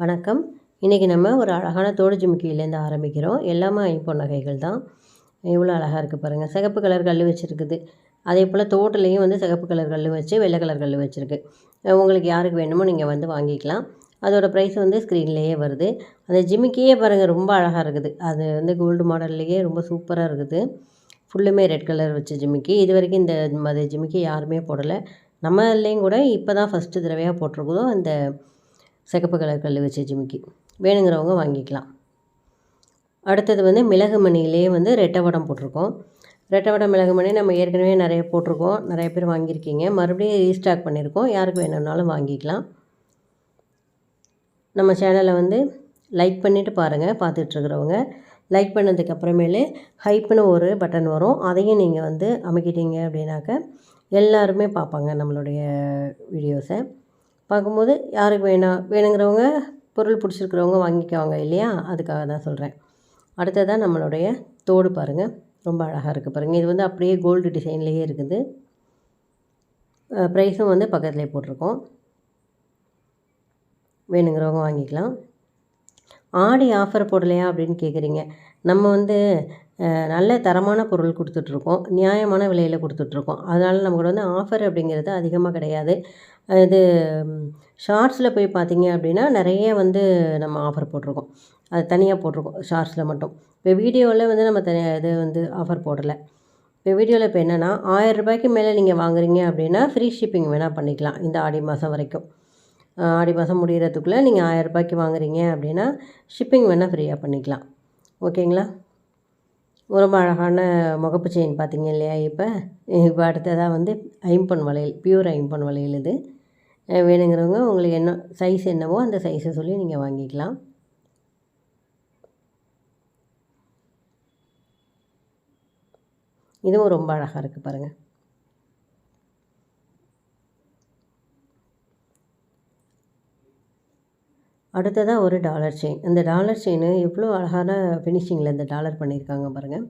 வணக்கம். இன்றைக்கி நம்ம ஒரு அழகான தோடு ஜிமிக்கிலேருந்து ஆரம்பிக்கிறோம். எல்லாமே ஐம்பொன் நகைகள் தான். எவ்வளோ அழகாக இருக்குது பாருங்கள். சிகப்பு கலர் கல் வச்சுருக்குது. அதே போல் தோட்டுலேயும் வந்து சிகப்பு கலர் கல் வச்சு வெள்ளை கலர் கல் வச்சுருக்கு. உங்களுக்கு யாருக்கு வேணுமோ நீங்கள் வந்து வாங்கிக்கலாம். அதோட ப்ரைஸ் வந்து ஸ்க்ரீன்லேயே வருது. அந்த ஜிமிக்கியே பாருங்கள், ரொம்ப அழகாக இருக்குது. அது வந்து கோல்டு மாடல்லையே ரொம்ப சூப்பராக இருக்குது. ஃபுல்லுமே ரெட் கலர் வச்ச ஜிமிக்கி. இது வரைக்கும் இந்த மாதிரி ஜிமிக்கி யாருமே போடலை. நம்ம இதுலேயும் கூட இப்போ தான் ஃபஸ்ட்டு தடவையாக போட்டிருக்குதோ அந்த சிகப்பு கலர் கல் வச்ச ஜிமிக்கி. வேணுங்கிறவங்க வாங்கிக்கலாம். அடுத்தது வந்து மிளகு மணியிலே வந்து ரெட்டை போட்டிருக்கோம். ரெட்டை மிளகு மணி நம்ம ஏற்கனவே நிறைய போட்டிருக்கோம். நிறைய பேர் வாங்கியிருக்கீங்க. மறுபடியும் ரீஸ்டாக் பண்ணியிருக்கோம். யாருக்கு வேணும்னாலும் வாங்கிக்கலாம். நம்ம சேனலை வந்து லைக் பண்ணிவிட்டு பாருங்கள். பார்த்துட்ருக்குறவங்க லைக் பண்ணதுக்கு அப்புறமேலே ஹைப்புன்னு ஒரு பட்டன் வரும். அதையும் நீங்கள் வந்து அமைக்கிட்டீங்க அப்படின்னாக்க எல்லாருமே பார்ப்பாங்க நம்மளுடைய வீடியோஸை. பார்க்கும்போது யாருக்கு வேணுங்கிறவங்க பொருள் பிடிச்சிருக்கிறவங்க வாங்கிக்குவாங்க இல்லையா? அதுக்காக தான் சொல்கிறேன். அடுத்ததாக நம்மளுடைய தோடு பாருங்கள், ரொம்ப அழகாக இருக்குது பாருங்கள். இது வந்து அப்படியே கோல்டு டிசைன்லேயே இருக்குது. ப்ரைஸும் வந்து பக்கத்துலேயே போட்டிருக்கோம். வேணுங்கிறவங்க வாங்கிக்கலாம். ஆடி ஆஃபர் போடலையா அப்படின்னு கேட்குறீங்க. நம்ம வந்து நல்ல தரமான பொருள் கொடுத்துட்ருக்கோம். நியாயமான விலையில் கொடுத்துட்ருக்கோம். அதனால் நமக்கு வந்து ஆஃபர் அப்படிங்கிறது அதிகமாக கிடையாது. இது ஷார்ட்ஸில் போய் பார்த்தீங்க அப்படின்னா நிறைய வந்து நம்ம ஆஃபர் போட்டிருக்கோம். அது தனியாக போட்டிருக்கோம் ஷார்ட்ஸில் மட்டும். இப்போ வீடியோவில் வந்து நம்ம இது வந்து ஆஃபர் போடலை. இப்போ வீடியோவில் இப்போ என்னென்னா, 1000 ரூபாய்க்கு மேலே நீங்கள் வாங்குறீங்க அப்படின்னா ஃப்ரீ ஷிப்பிங் வேணால் பண்ணிக்கலாம். இந்த ஆடி மாதம் வரைக்கும், ஆடி மாதம் முடிகிறதுக்குள்ளே நீங்கள் 1000 ரூபாய்க்கு வாங்குறீங்க அப்படின்னா ஷிப்பிங் வேணால் ஃப்ரீயாக பண்ணிக்கலாம். ஓகேங்களா? ரொம்ப அழகான முகப்பு செயின் பார்த்தீங்க இல்லையா? இப்போ அடுத்ததாக வந்து ஐம்பொன் வளையல், பியூர் ஐம்பொன் வளையல். இது வேணுங்கிறவங்க உங்களுக்கு என்ன சைஸ் என்னவோ அந்த சைஸை சொல்லி நீங்கள் வாங்கிக்கலாம். இதுவும் ரொம்ப அழகாக இருக்குது பாருங்கள். அடுத்ததாக ஒரு டாலர் செயின். அந்த டாலர் செயின் எவ்வளோ அழகான ஃபினிஷிங்கில் இந்த டாலர் பண்ணியிருக்காங்க பாருங்கள்.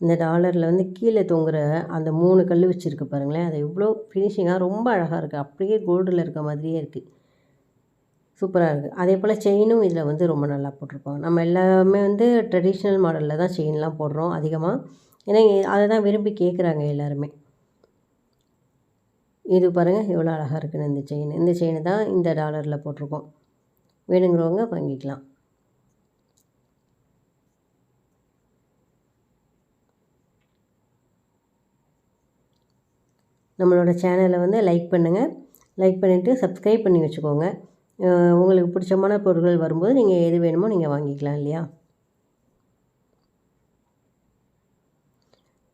இந்த டாலரில் வந்து கீழே தொங்குற அந்த 3 கல் வச்சுருக்கு பாருங்களேன். அது எவ்வளோ ஃபினிஷிங்காக ரொம்ப அழகாக இருக்குது. அப்படியே கோல்டில் இருக்க மாதிரியே இருக்குது. சூப்பராக இருக்குது. அதே போல் செயினும் இதில் வந்து ரொம்ப நல்லா போட்டிருப்பாங்க. நம்ம எல்லாமே வந்து ட்ரெடிஷ்னல் மாடலில் தான் செயின்லாம் போடுறோம் அதிகமாக. ஏன்னா அதை தான் விரும்பி கேட்குறாங்க எல்லாருமே. இது பாருங்கள் எவ்வளோ அழகாக இருக்குன்னு இந்த செயின். இந்த செயின் தான் இந்த டாலரில் போட்டிருக்கோம். வேணுங்கிறவங்க வாங்கிக்கலாம். நம்மளோட சேனலை வந்து லைக் பண்ணுங்கள். லைக் பண்ணிவிட்டு சப்ஸ்கிரைப் பண்ணி வச்சுக்கோங்க. உங்களுக்கு பிடிச்சமான பொருட்கள் வரும்போது நீங்கள் எது வேணுமோ நீங்கள் வாங்கிக்கலாம் இல்லையா?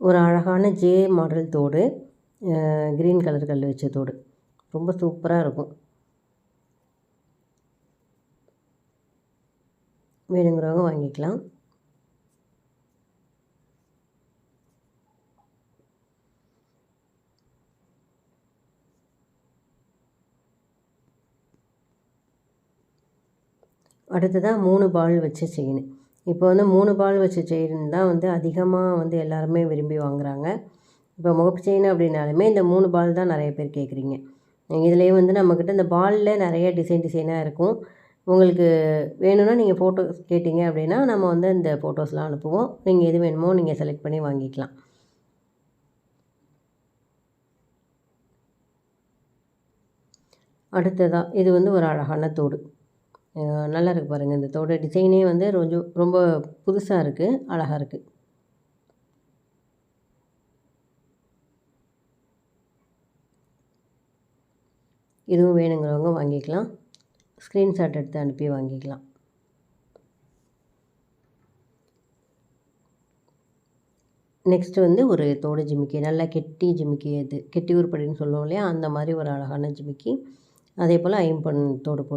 ஒரு அழகான ஜே மாடல் தோடு, க்ரீன் கலர் கல் வச்ச தோடு, ரொம்ப சூப்பராக இருக்கும். வேணுங்கிறவங்க வாங்கிக்கலாம். அடுத்ததாக 3 பால் வச்ச செயின். இப்போ வந்து 3 பால் வச்ச செயின் தான் வந்து அதிகமாக வந்து எல்லாருமே விரும்பி வாங்குகிறாங்க. இப்போ முகப்பு செயின் அப்படின்னாலுமே இந்த 3 பால் தான் நிறைய பேர் கேட்குறீங்க. இதுலேயே வந்து நம்மக்கிட்ட இந்த பாலில் நிறைய டிசைனாக இருக்கும். உங்களுக்கு வேணும்னா நீங்கள் ஃபோட்டோஸ் கேட்டிங்க அப்படின்னா நம்ம வந்து இந்த ஃபோட்டோஸ்லாம் அனுப்புவோம். நீங்கள் எது வேணுமோ நீங்கள் செலக்ட் பண்ணி வாங்கிக்கலாம். அடுத்ததாக இது வந்து ஒரு அழகான தோடு. நல்லா இருக்குது பாருங்கள். இந்த தோடு டிசைனே வந்து ரொம்ப புதுசாக இருக்குது, அழகாக இருக்குது. இதுவும் வேணுங்கிறவங்க வாங்கிக்கலாம். ஸ்க்ரீன்ஷாட் எடுத்து அனுப்பி வாங்கிக்கலாம். நெக்ஸ்ட்டு வந்து ஒரு தோடு ஜிமிக்கி, நல்லா கெட்டி ஜிமிக்கி. அது கெட்டி உருப்படின்னு சொல்லுவோம் இல்லையா? அந்த மாதிரி ஒரு அழகான ஜிமிக்கி. அதே போல் ஐம்பொன் தோடு